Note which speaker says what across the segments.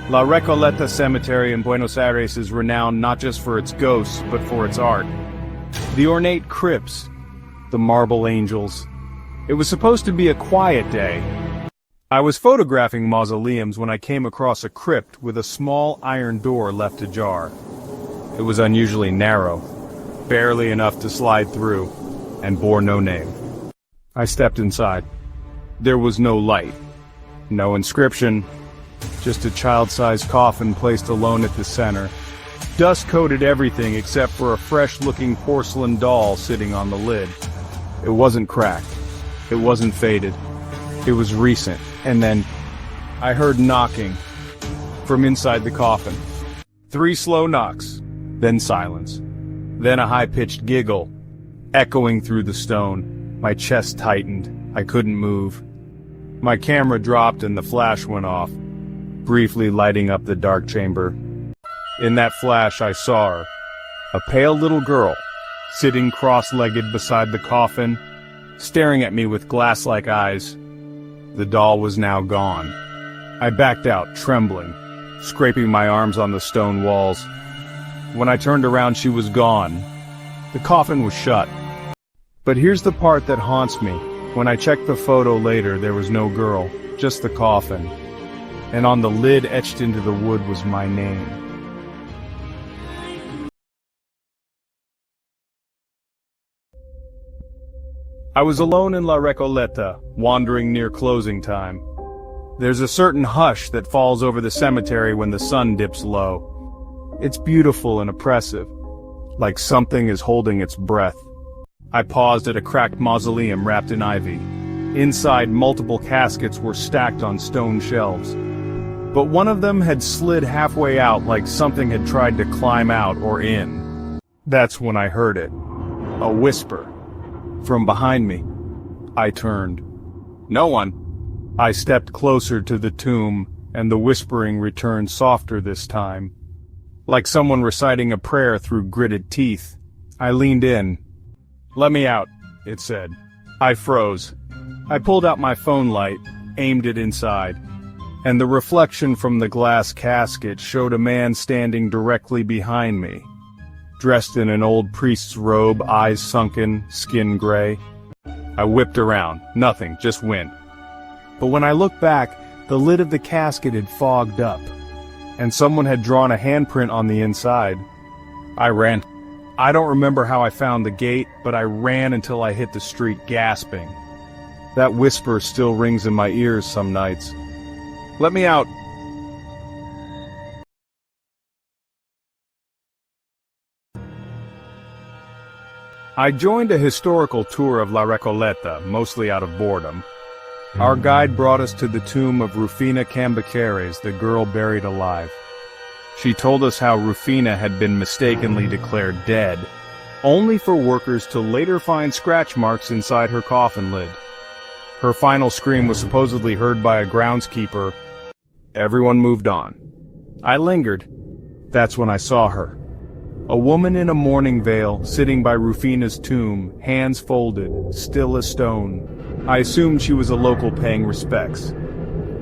Speaker 1: La Recoleta Cemetery in Buenos Aires is renowned not just for its ghosts, but for its art. The ornate crypts, the marble angels. It was supposed to be a quiet day. I was photographing mausoleums when I came across a crypt with a small iron door left ajar. It was unusually narrow, barely enough to slide through, and bore no name. I stepped inside. There was no light, no inscription, just a child-sized coffin placed alone at the center. Dust coated everything except for a fresh-looking porcelain doll sitting on the lid. It wasn't cracked. It wasn't faded. It was recent. And then I heard knocking from inside the coffin. 3 slow knocks, then silence. Then a high-pitched giggle, echoing through the stone. My chest tightened. I couldn't move. My camera dropped and the flash went off, briefly lighting up the dark chamber. In that flash I saw her, a pale little girl, sitting cross-legged beside the coffin, staring at me with glass-like eyes. The doll was now gone. I backed out, trembling, scraping my arms on the stone walls. When I turned around, she was gone. The coffin was shut. But here's the part that haunts me. When I checked the photo later, there was no girl, just the coffin. And on the lid etched into the wood was my name. I was alone in La Recoleta, wandering near closing time. There's a certain hush that falls over the cemetery when the sun dips low. It's beautiful and oppressive, like something is holding its breath. I paused at a cracked mausoleum wrapped in ivy. Inside, multiple caskets were stacked on stone shelves. But one of them had slid halfway out like something had tried to climb out or in. That's when I heard it. A whisper. From behind me. I turned. No one. I stepped closer to the tomb, and the whispering returned softer this time. Like someone reciting a prayer through gritted teeth. I leaned in. "Let me out," it said. I froze. I pulled out my phone light, aimed it inside, and the reflection from the glass casket showed a man standing directly behind me, dressed in an old priest's robe, eyes sunken, skin gray. I whipped around. Nothing, just wind. But when I looked back, the lid of the casket had fogged up, and someone had drawn a handprint on the inside. I ran. I don't remember how I found the gate, but I ran until I hit the street, gasping. That whisper still rings in my ears some nights. "Let me out." I joined a historical tour of La Recoleta, mostly out of boredom. Our guide brought us to the tomb of Rufina Cambaceres, the girl buried alive. She told us how Rufina had been mistakenly declared dead, only for workers to later find scratch marks inside her coffin lid. Her final scream was supposedly heard by a groundskeeper. Everyone moved on. I lingered. That's when I saw her. A woman in a mourning veil, sitting by Rufina's tomb, hands folded, still as stone. I assumed she was a local paying respects.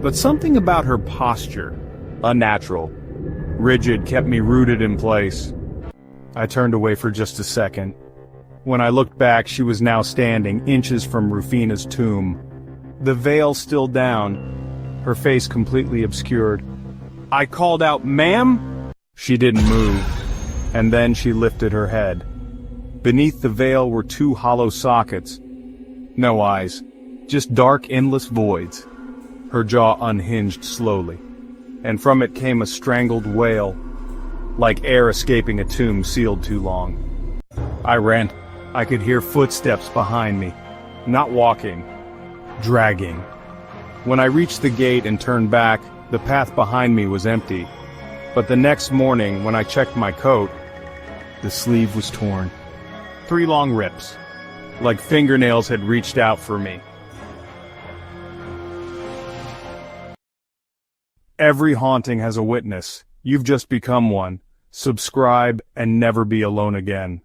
Speaker 1: But something about her posture, unnatural, rigid, kept me rooted in place. I turned away for just a second. When I looked back, she was now standing inches from Rufina's tomb. The veil still down, her face completely obscured. I called out, "Ma'am?" She didn't move, and then she lifted her head. Beneath the veil were 2 hollow sockets. No eyes, just dark, endless voids. Her jaw unhinged slowly, and from it came a strangled wail, like air escaping a tomb sealed too long. I ran. I could hear footsteps behind me, not walking, dragging. When I reached the gate and turned back, the path behind me was empty. But the next morning, when I checked my coat, the sleeve was torn. 3 long rips, like fingernails had reached out for me. Every haunting has a witness. You've just become one. Subscribe and never be alone again.